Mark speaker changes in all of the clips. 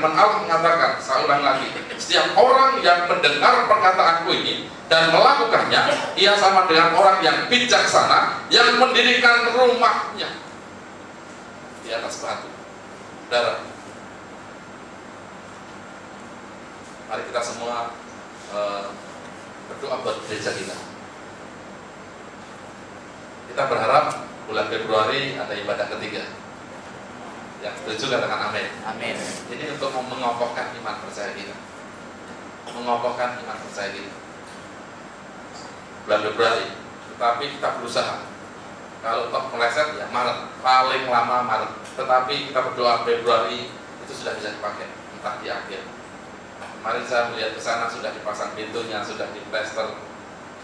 Speaker 1: firman Allah mengatakan, saya ulang lagi, setiap orang yang mendengar perkataanku ini dan melakukannya, ia sama dengan orang yang bijaksana yang mendirikan rumahnya di atas batu. Saudara, mari kita semua berdoa buat gereja kita. Kita berharap bulan Februari ada ibadah ketiga. Yang setuju katakan amin. Amin. Ini untuk mengokohkan iman percaya kita. Mengokohkan iman percaya kita. Bulan Februari. Tetapi kita berusaha. Kalau toh meleset ya Maret, paling lama Maret. Tetapi kita berdoa Februari itu sudah bisa dipakai, entah di akhir. Kemarin saya melihat ke sana sudah dipasang pintunya, sudah diplester.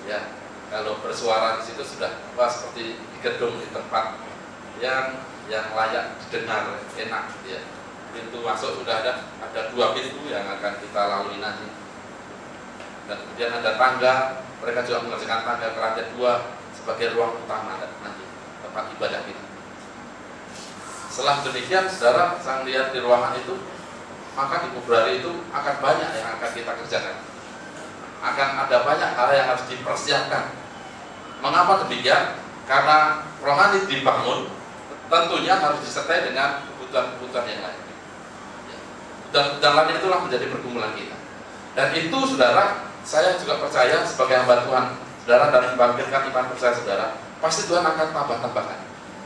Speaker 1: Ya, kalau bersuara di situ sudah seperti di gedung, di tempat yang layak didengar, enak. Ya. Pintu masuk sudah ada 2 pintu yang akan kita lalui nanti. Dan kemudian ada tangga, mereka juga mengerjakan tangga ke lantai 2 sebagai ruang utama nanti tempat ibadah kita. Setelah demikian, saudara, saya lihat di ruangan itu, maka di Februari itu akan banyak yang akan kita kerjakan. Akan ada banyak hal yang harus dipersiapkan. Mengapa demikian? Karena rohani dibangun, tentunya harus disertai dengan kebutuhan-kebutuhan yang lain. Dan lain itulah menjadi pergumulan kita. Dan itu, saudara, saya juga percaya sebagai hamba Tuhan, saudara, dan membangkitkan iman percaya saudara, pasti Tuhan akan tambah-tambahkan.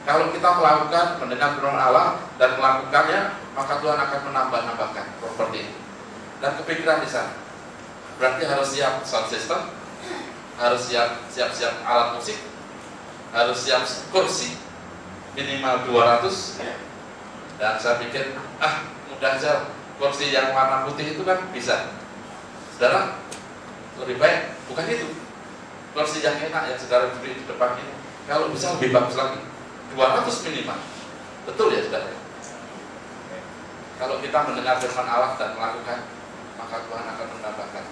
Speaker 1: Kalau kita melakukan mendengar firman Allah dan melakukannya, maka Tuhan akan menambah-nambahkan seperti itu. Dan kepikiran di sana, berarti harus siap sound system, harus siap alat musik, harus siap kursi minimal 200. Dan saya pikir mudah aja, kursi yang warna putih itu kan bisa. Saudara, lebih baik bukan itu, kursi yang enak yang saudara duduk di depan ini, kalau bisa lebih bagus lagi, 200 minimal. Betul ya saudara? Kalau kita mendengar firman Allah dan melakukan, maka Tuhan akan menambahkan.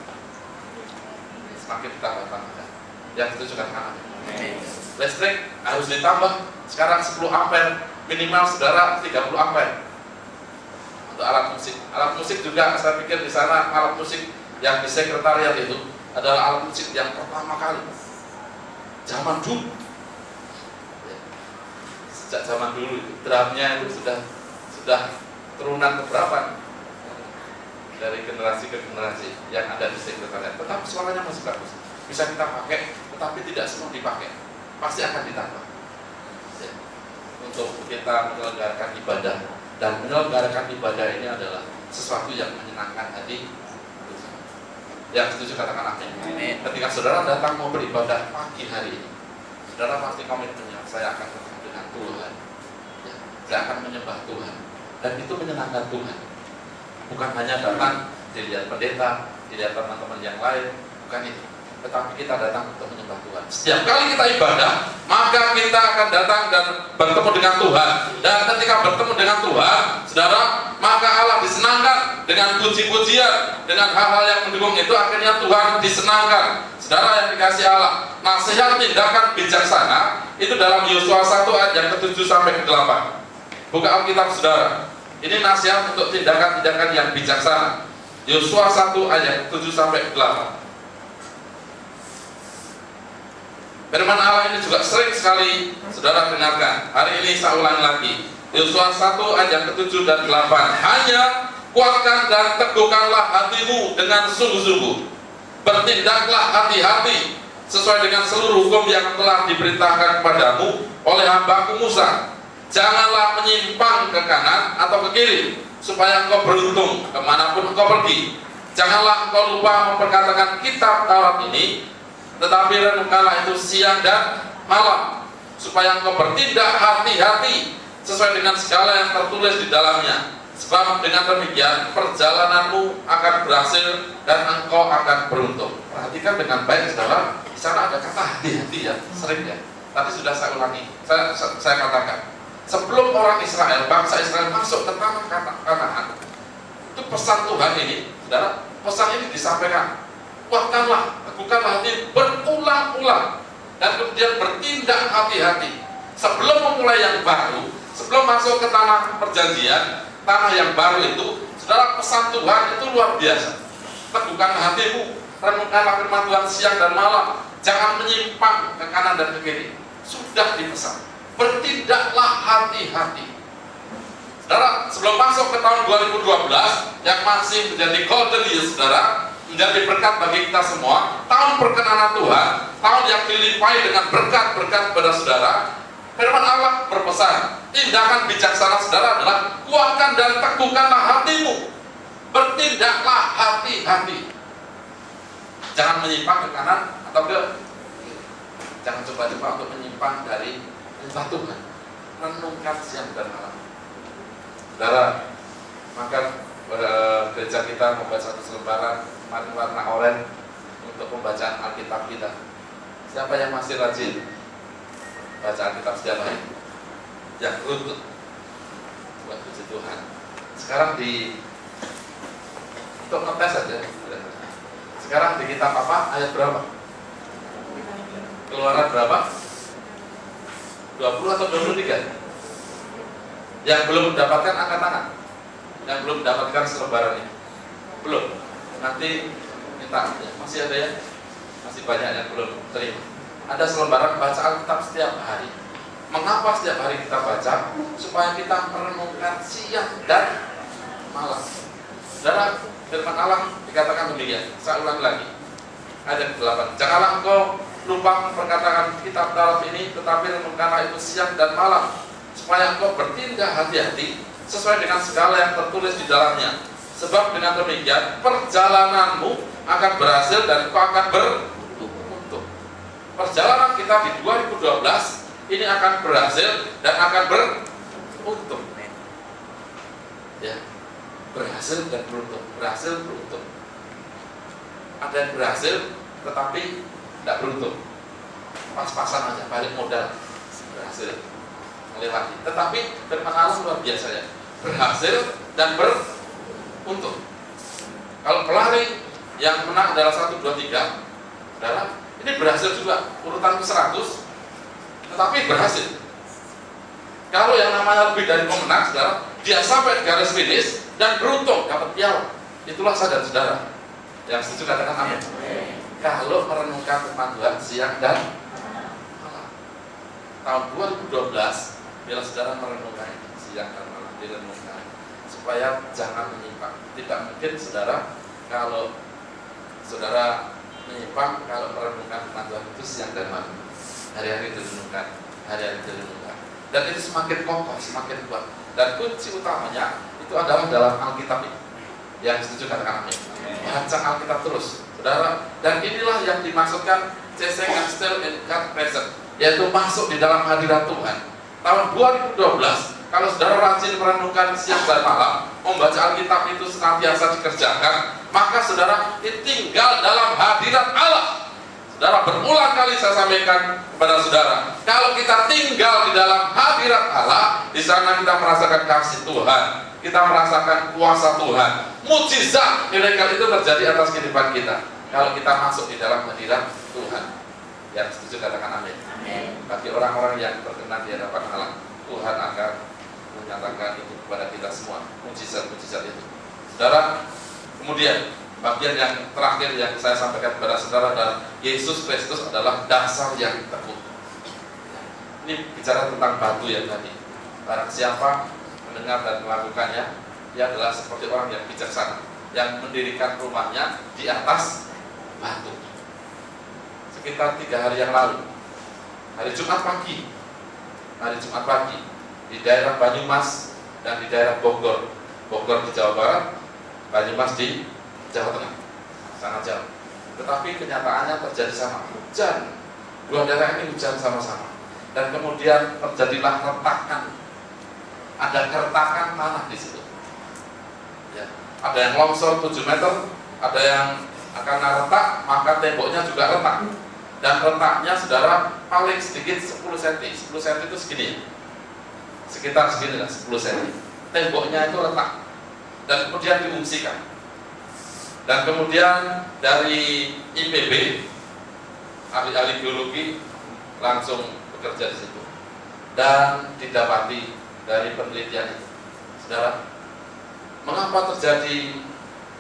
Speaker 1: Semakin kita tambahkan. Yang itu juga kanan. Listrik harus ditambah. Sekarang 10 ampere minimal, saudara, 30 ampere untuk alat musik. Alat musik juga saya pikir di sana alat musik yang di sekretariat itu adalah alat musik yang pertama kali zaman dulu. Sejak zaman dulu itu drumnya itu sudah turunan keberapa dari generasi ke generasi yang ada di sekretariat. Tetapi suaranya masih bagus, bisa kita pakai, tetapi tidak semua dipakai, pasti akan ditambah ya, untuk kita menyelenggarakan ibadah. Dan menyelenggarakan ibadah ini adalah sesuatu yang menyenangkan hati. Yang setuju katakan amin. Ketika saudara datang mau beribadah pagi hari ini, saudara pasti komitmennya, saya akan bertemu dengan Tuhan ya, saya akan menyembah Tuhan. Dan itu menyenangkan Tuhan. Bukan hanya datang dilihat pendeta, dilihat teman-teman yang lain, bukan itu. Tetapi kita datang untuk menyembah Tuhan. Setiap kali kita ibadah, maka kita akan datang dan bertemu dengan Tuhan. Dan ketika bertemu dengan Tuhan, saudara, maka Allah disenangkan dengan puji-pujian, dengan hal-hal yang mendukung itu, akhirnya Tuhan disenangkan. Saudara yang dikasih Allah, nasihat tindakan bijaksana itu dalam Yosua 1 ayat yang ke-7 sampai ke-8. Buka Alkitab saudara. Ini nasihat untuk tindakan-tindakan yang bijaksana. Yosua 1 ayat 7 sampai 8. Firman Allah ini juga sering sekali saudara dengarkan. Hari ini saya ulang lagi. Yosua 1 ayat ke-7 dan 8. Hanya kuatkan dan teguhkanlah hatimu dengan sungguh-sungguh. Bertindaklah hati-hati sesuai dengan seluruh hukum yang telah diperintahkan kepadamu oleh hambaku Musa. Janganlah menyimpang ke kanan atau ke kiri, supaya engkau beruntung kemanapun engkau pergi. Janganlah engkau lupa memperkatakan kitab Taurat ini, tetapi renungkanlah itu siang dan malam, supaya engkau bertindak hati-hati sesuai dengan segala yang tertulis di dalamnya. Sebab dengan demikian perjalananmu akan berhasil dan engkau akan beruntung. Perhatikan dengan baik saudara, di sana ada kata hati-hati ya, sering ya. Tadi sudah saya ulangi, saya katakan. Sebelum orang Israel, bangsa Israel masuk ke tanah Kanaan, itu pesan Tuhan ini, saudara, pesan ini disampaikan. Kuatkanlah, teguhkanlah hati berulang-ulang, dan kemudian bertindak hati-hati. Sebelum memulai yang baru, sebelum masuk ke tanah perjanjian, tanah yang baru itu, saudara, pesan luar biasa. Teguhkan hatimu, renungkanlah firman Tuhan siang dan malam, jangan menyimpang ke kanan dan ke kiri. Sudah dipesan, bertindaklah hati-hati. Saudara, sebelum masuk ke tahun 2012 yang masih menjadi golden year, saudara, menjadi berkat bagi kita semua, tahun perkenanan Tuhan, tahun yang dilimpahi dengan berkat-berkat kepada saudara. Firman Allah berpesan, tindakan bijaksana saudara adalah kuatkan dan teguhkanlah hatimu, bertindaklah hati-hati. Jangan menyimpang ke kanan atau ke kiri. Jangan coba-coba untuk menyimpang dari perintah Tuhan. Renungkan siang dan malam. Saudara, maka gereja kita membaca satu selembaran warna oranye untuk pembacaan Alkitab kita. Siapa yang masih rajin baca Alkitab setiap hari? Yang runtut. Buat puji Tuhan. Sekarang untuk ngetes saja. Sekarang di kitab apa? Ayat berapa? Keluaran berapa? 20 atau 23? Yang belum mendapatkan angkat tangan. Yang belum mendapatkan selembaran ini. Belum. Nanti minta. Masih ada ya? Masih banyak yang belum terima. Ada selembaran baca Alkitab setiap hari. Mengapa setiap hari kita baca? Supaya kita merenungkan siang dan malam. Saudara, firman Allah dikatakan demikian. Saya ulang lagi. Ayat 8. Janganlah engkau lupa memperkatakan kitab Taurat ini, tetapi renungkanlah itu siang dan malam, supaya engkau bertindak hati-hati sesuai dengan segala yang tertulis di dalamnya. Sebab dengan demikian perjalananmu akan berhasil dan engkau akan beruntung. Perjalanan kita di 2012 ini akan berhasil dan akan beruntung. Ya, berhasil dan beruntung, berhasil beruntung. Ada yang berhasil tetapi tidak beruntung, pas-pasan aja, balik modal, berhasil melewati. Tetapi firman Allah luar biasa ya, berhasil dan beruntung. Kalau pelari yang menang adalah 1, 2, 3, saudara, ini berhasil juga, urutan ke 100, tetapi berhasil. Kalau yang namanya lebih dari pemenang, saudara, dia sampai garis finish dan beruntung dapat piala. Itulah saya dan saudara. Yang setuju katakan amin. Kalau merenungkan firman Tuhan siang dan malam. Tahun 2012 bila saudara merenungkan siang dan malam, direnungkan supaya jangan menyimpang. Tidak mungkin saudara kalau saudara menyimpang kalau merenungkan firman Tuhan itu siang dan malam. Hari-hari direnungkan, hari-hari direnungkan. Dan itu semakin kokoh, semakin kuat. Dan kunci utamanya itu adalah dalam Alkitab ini. Yang setuju katakan amin. Baca Alkitab terus, saudara. Dan inilah yang dimaksudkan CC Still in God Present, yaitu masuk di dalam hadirat Tuhan. Tahun 2012, kalau saudara rajin merenungkan siang dan malam, membaca Alkitab itu senantiasa dikerjakan, maka saudara tinggal dalam hadirat Allah. Saudara, berulang kali saya sampaikan kepada saudara, kalau kita tinggal di dalam hadirat Allah, di sana kita merasakan kasih Tuhan, kita merasakan kuasa Tuhan, mukjizat, miracle itu terjadi atas kehidupan kita. Kalau kita masuk di dalam hadirat Tuhan, yang setuju katakan amin. Bagi orang-orang yang berkenan di hadapan Allah, Tuhan akan menyatakan itu kepada kita semua, mukjizat-mukjizat itu. Saudara, kemudian bagian yang terakhir yang saya sampaikan kepada saudara adalah Yesus Kristus adalah dasar yang teguh. Ini bicara tentang batu yang tadi. Barang siapa mendengar dan melakukannya, dia adalah seperti orang yang bijaksana, yang mendirikan rumahnya di atas batu. Sekitar 3 hari yang lalu, hari Jumat pagi, di daerah Banyumas dan di daerah Bogor di Jawa Barat, Banyumas di Jawa Tengah, sangat jauh. Tetapi kenyataannya terjadi sama, hujan. Dua daerah ini hujan sama-sama. Dan kemudian terjadilah retakan. Ada keretakan tanah di situ. Ya. Ada yang longsor 7 meter, ada yang akan retak, maka temboknya juga retak. Dan retaknya saudara paling sedikit 10 cm. 10 cm itu segini. Sekitar segini lah, 10 cm. Temboknya itu retak. Dan kemudian diungsikan. Dan kemudian dari IPB, ahli-ahli geologi langsung bekerja di situ. Dan didapati dari penelitian itu, saudara, mengapa terjadi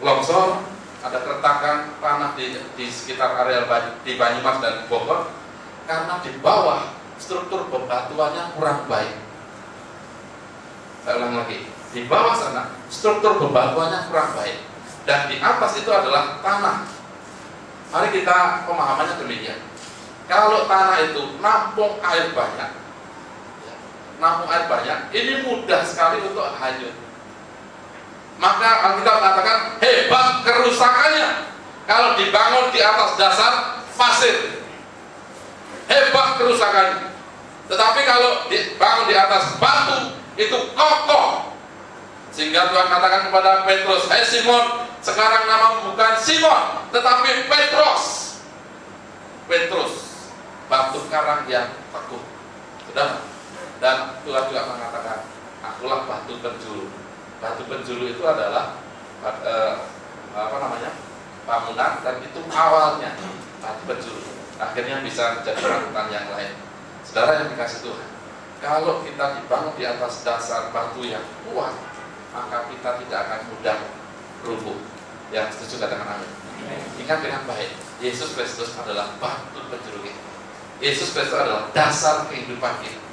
Speaker 1: longsor, ada keretakan tanah di sekitar area di Banyumas dan Bogor, karena di bawah struktur bebatuannya kurang baik. Saya ulang lagi, di bawah sana struktur bebatuannya kurang baik, dan di atas itu adalah tanah. Mari kita pemahamannya demikian. Kalau tanah itu nampung air banyak, ini mudah sekali untuk hanyut. Maka Alkitab mengatakan hebat kerusakannya kalau dibangun di atas dasar pasir. Hebat kerusakannya. Tetapi kalau dibangun di atas batu, itu kokoh. Sehingga Tuhan katakan kepada Petrus, "Hai Simon, sekarang namamu bukan Simon, tetapi Petrus." Petrus, batu karang yang teguh. Sudah. Dan Tuhan juga mengatakan, "Akulah batu penjuru." Batu penjuru itu adalah bangunan, dan itu awalnya batu penjuru. Akhirnya bisa menjadi bangunan yang lain. Saudara yang dikasih Tuhan, kalau kita dibangun di atas dasar batu yang kuat, maka kita tidak akan mudah rubuh. Yang setuju katakan amin. Ingat dengan baik, Yesus Kristus adalah batu penjuru kita. Yesus Kristus adalah dasar kehidupan kita,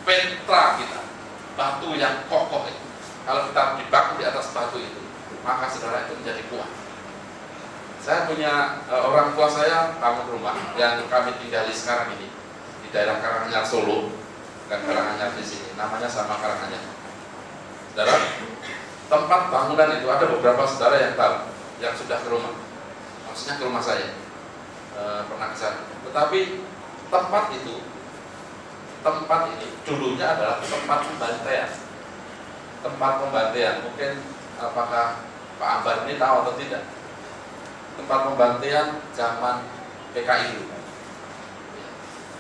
Speaker 1: petra kita, batu yang kokoh itu. Kalau kita dibangun di atas batu itu, maka saudara itu menjadi kuat. Saya punya orang tua saya bangun rumah yang kami tinggali sekarang ini di daerah Karanganyar Solo, bukan Karanganyar di sini, namanya sama Karanganyar. Saudara, tempat bangunan itu ada beberapa saudara yang tahu, yang sudah ke rumah, maksudnya ke rumah saya, pernah ke sana. Tetapi tempat ini dulunya adalah tempat pembantaian. Mungkin apakah Pak Ambar ini tahu atau tidak? Tempat pembantaian zaman PKI dulu.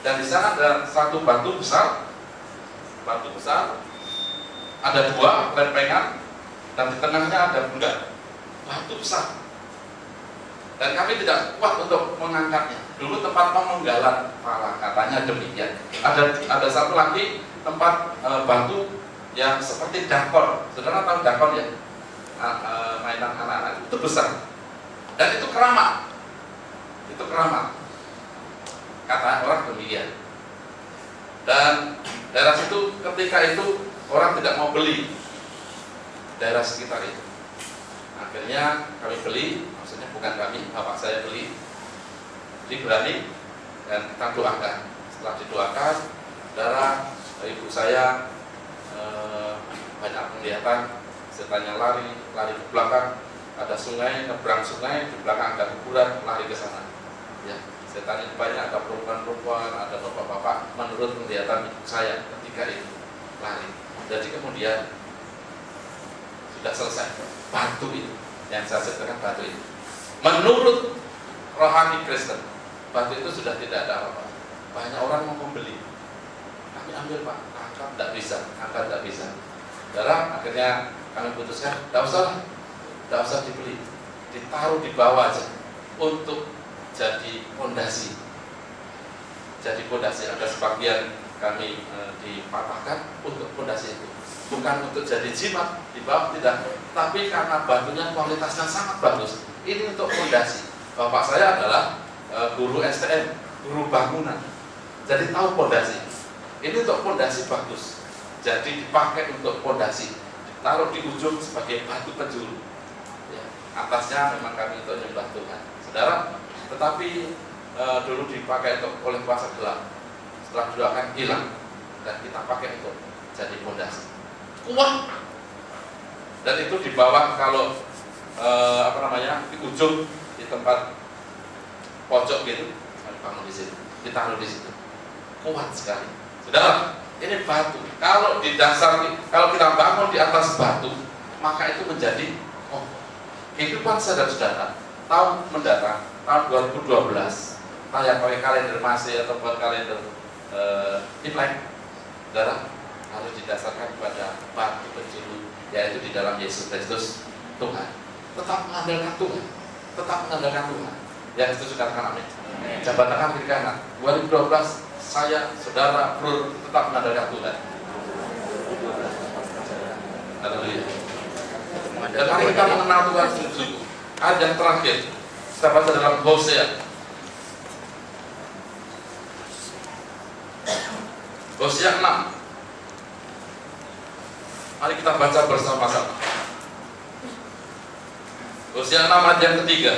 Speaker 1: Dan di sana ada satu batu besar, ada dua lempengan, dan di tengahnya ada bunda, batu besar. Dan kami tidak kuat untuk mengangkatnya. Dulu tempat pemenggalan pala, katanya demikian. Ada satu lagi tempat batu yang seperti dakon. Saudara tahu dakon ya? Mainan anak-anak itu besar. Dan itu keramat. Kata orang demikian. Dan daerah situ ketika itu orang tidak mau beli daerah sekitar itu. Akhirnya kami beli, maksudnya bukan kami, bapak saya beli. Berani, dan kita doakan. Setelah didoakan, saudara, ibu saya banyak penglihatan, setannya lari ke belakang, ada sungai, nyebrang sungai, di belakang ada kuburan, lari ke sana. Ya, setannya banyak, ada perempuan-perempuan, ada bapak-bapak, menurut penglihatan ibu saya ketika itu lari. Jadi kemudian sudah selesai batu itu, yang saya ceritakan batu itu. Menurut rohani Kristen, batu itu sudah tidak ada apa-apa. Banyak orang mau membeli. Kami ambil Pak, angkat tidak bisa. Darah akhirnya kami putuskan, tidak usah dibeli, ditaruh di bawah aja untuk jadi fondasi. Ada sebagian kami dipatahkan untuk fondasi itu, bukan untuk jadi jimat di bawah, tidak. Tapi karena batunya kualitasnya sangat bagus, ini untuk fondasi. Bapak saya adalah guru STM, guru bangunan, jadi tahu fondasi. Ini untuk fondasi bagus, jadi dipakai untuk fondasi, ditaruh di ujung sebagai batu penjuru. Ya, atasnya memang kami untuk nyembah Tuhan, saudara. Tetapi dulu dipakai oleh kuasa gelap. Setelah didoakan hilang, dan kita pakai untuk jadi fondasi. Kuat. Dan itu di bawah kalau di ujung di tempat pojok gitu, bangun di situ, ditaruh di situ. Kuat sekali. Saudara, ini batu. Kalau kita bangun di atas batu, maka itu menjadi kehidupan saudara-saudara. Tahun mendatang, tahun 2012, yang pakai kalender Masih ataupun kalender Imlek, saudara, harus didasarkan pada batu penjuru, yaitu di dalam Yesus Kristus Tuhan. Tetap mengandalkan Tuhan. Yang setuju katakan amin. Jabat tangan kiri kanan. 2012 saya, saudara, bro, tetap mengandalkan Tuhan. Haleluya. Dan mari kita mengenal Tuhan sungguh-sungguh. Ada yang terakhir, kita baca dalam Hosea. Hosea 6. Mari kita baca bersama-sama. Hosea 6 ayat yang ketiga.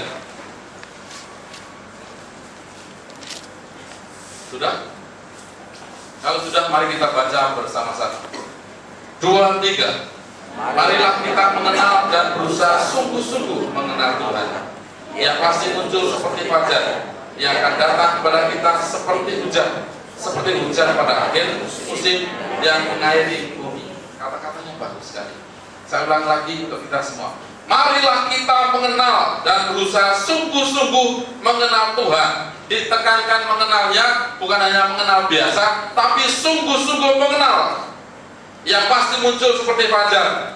Speaker 1: Sudah? Kalau sudah, mari kita baca bersama-sama. 2, 3. Marilah kita mengenal dan berusaha sungguh-sungguh mengenal Tuhan. Yang pasti muncul seperti fajar, yang akan datang kepada kita seperti hujan pada akhir musim yang mengairi bumi. Kata-katanya bagus sekali. Saya ulang lagi untuk kita semua. Marilah kita mengenal dan berusaha sungguh-sungguh mengenal Tuhan. Ditekankan mengenalnya, bukan hanya mengenal biasa, tapi sungguh-sungguh mengenal. Yang pasti muncul seperti fajar,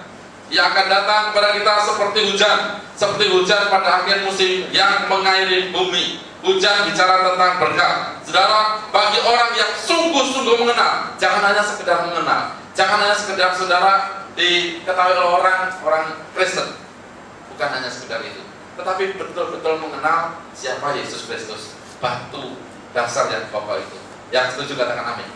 Speaker 1: yang akan datang kepada kita seperti hujan pada akhir musim yang mengairi bumi. Hujan bicara tentang berkat. Saudara, bagi orang yang sungguh-sungguh mengenal, jangan hanya sekedar mengenal, jangan hanya sekedar saudara diketahui oleh orang Kristen, bukan hanya sekedar itu, tetapi betul-betul mengenal siapa Yesus Kristus, batu dasar yang pokok itu. Yang setuju katakan amin.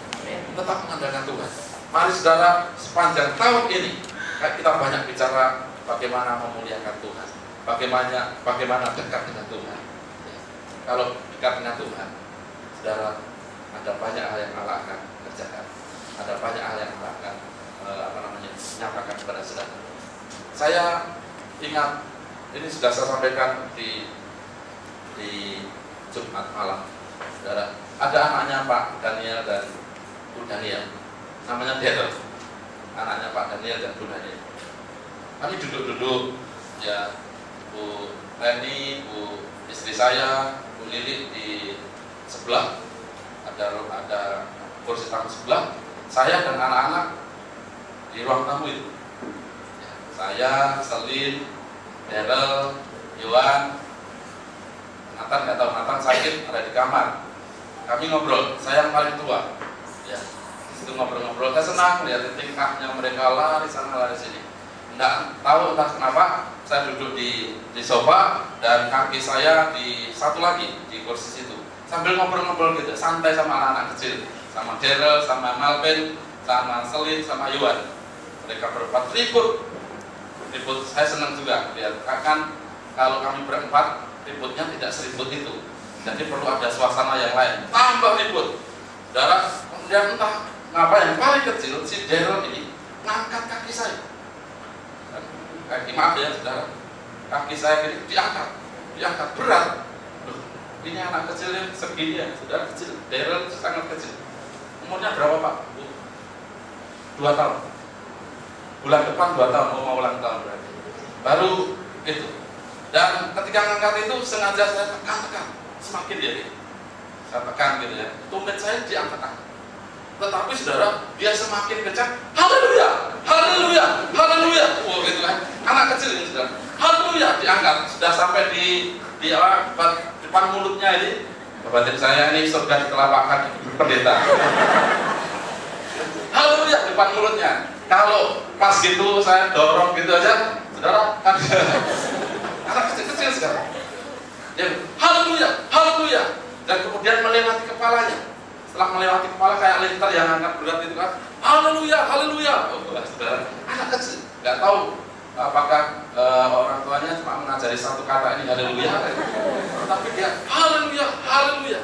Speaker 1: Tetap mengandalkan Tuhan. Mari saudara, sepanjang tahun ini kita banyak bicara bagaimana memuliakan Tuhan, bagaimana dekat dengan Tuhan. Kalau dekat dengan Tuhan, saudara, ada banyak hal yang Allah akan kerjakan, ada banyak hal yang Allah akan nyatakan kepada saudara. Saya ingat, ini sudah saya sampaikan di Jumat malam, saudara. Ada anaknya Pak Daniel dan Bu Daniel, namanya Daryl, anaknya Pak Daniel dan Bu Daniel. Kami duduk-duduk, ya, Bu Leni, Bu istri saya, Bu Lili di sebelah, ada kursi tamu sebelah, saya dan anak-anak di ruang tamu itu. Ya, saya, Selin, Daryl, Yohan, Nathan nggak tahu, Nathan sakit ada di kamar. Kami ngobrol, saya yang paling tua. Ya, itu ngobrol-ngobrol, saya senang lihat tingkahnya mereka lari sana lari sini. Nggak tahu entah kenapa saya duduk di sofa dan kaki saya di satu lagi di kursi situ. Sambil ngobrol-ngobrol gitu, santai sama anak-anak kecil, sama Daryl, sama Malvin, sama Selin, sama Yohan. Mereka berempat ribut. Saya senang juga lihat. Kan kalau kami berempat ributnya tidak seribut itu. Jadi perlu ada suasana yang lain. Tambah ribut. Saudara, kemudian entah ngapa yang paling kecil si Daryl ini ngangkat kaki saya. Kaki maaf ya saudara, kaki saya ini diangkat berat. Loh, ini anak kecil yang segini ya, saudara kecil. Daryl sangat kecil. Umurnya berapa Pak? 2 tahun. Bulan depan 2 tahun, mau ulang tahun berarti. Baru itu. Dan ketika ngangkat itu sengaja saya tekan, semakin dia saya tekan gitu ya. Tumit saya diangkat. Tetapi saudara, dia semakin kencang. Haleluya, haleluya, haleluya. Wah gitu kan. Anak kecil ini saudara. Haleluya diangkat. Sudah sampai di depan mulutnya ini. Batin saya ini surga di telapak kaki pendeta. Haleluya depan mulutnya. Kalau pas gitu saya dorong gitu aja, saudara kan anak kecil-kecil sekarang. Dia haleluya, haleluya, dan kemudian melewati kepalanya. Setelah melewati kepala kayak lintar yang angkat berat itu kan, haleluya, haleluya. Oh, saudara, anak kecil, nggak tahu apakah orang tuanya cuma mengajari satu kata ini haleluya, tapi dia haleluya, haleluya.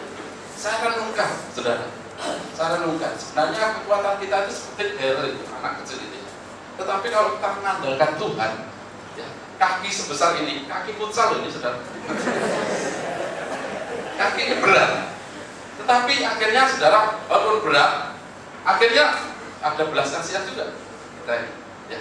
Speaker 1: Saya renungkan, saudara. Saya renungkan, sebenarnya kekuatan kita itu seperti Daryl itu, anak kecil itu. Tetapi kalau kita mengandalkan Tuhan, ya, kaki sebesar ini, kaki futsal ini saudara. Kaki ini berat. Tetapi akhirnya saudara, walaupun berat, akhirnya ada belas kasihan juga. Ya,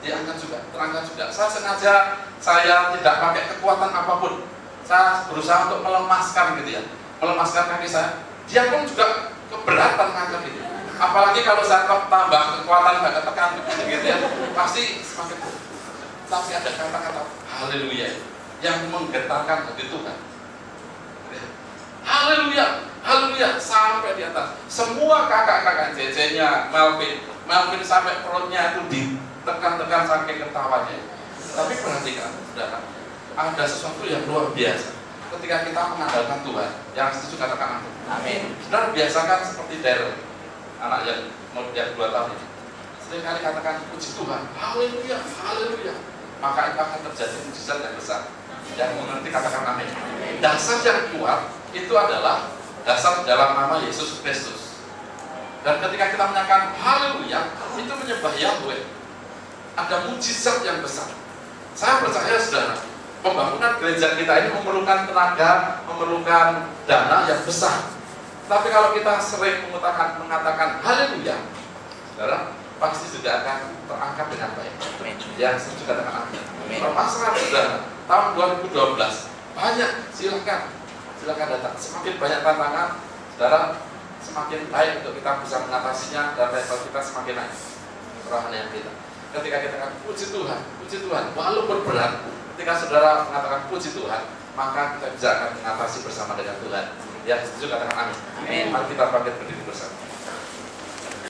Speaker 1: diangkat juga, terangkat juga. Saya sengaja saya tidak pakai kekuatan apapun. Saya berusaha untuk melemaskan gitu ya, melemaskan kaki saya. Dia pun juga keberatan ngangkat itu. Apalagi kalau saya tambah kekuatan agak tekan gitu ya, pasti semakin. Tapi ada kata-kata haleluya yang menggetarkan hati Tuhan. Haleluya, haleluya sampai di atas. Semua kakak-kakak JJ-nya Melvin sampai perutnya itu ditekan-tekan saking ketawanya. Tapi perhatikan, saudara, ada sesuatu yang luar biasa ketika kita mengandalkan Tuhan. Yang setuju katakan amin. Saudara biasakan seperti Daryl, anak yang 2 tahun ini. Sering kali katakan puji Tuhan, haleluya, haleluya. Maka itu akan terjadi mujizat yang besar. Yang mengerti katakan amin. Dasar yang kuat itu adalah dasar dalam nama Yesus Kristus. Dan ketika kita menyatakan haleluya, itu menyembah Yahweh. Ada mujizat yang besar. Saya percaya saudara, pembangunan gereja kita ini memerlukan tenaga, memerlukan dana yang besar. Tapi kalau kita sering mengatakan haleluya, saudara, pasti juga akan terangkat dengan baik. Yang setuju katakan amin. Permasalahan saudara, tahun 2012 banyak, silakan datang. Semakin banyak tantangan, saudara, semakin baik untuk kita bisa mengatasinya dan level kita semakin naik kerohanian kita. Ketika kita katakan puji Tuhan, walaupun berat, ketika saudara mengatakan puji Tuhan, maka kita bisa akan mengatasi bersama dengan Tuhan. Yang setuju katakan amin. Mari kita bangkit berdiri bersama.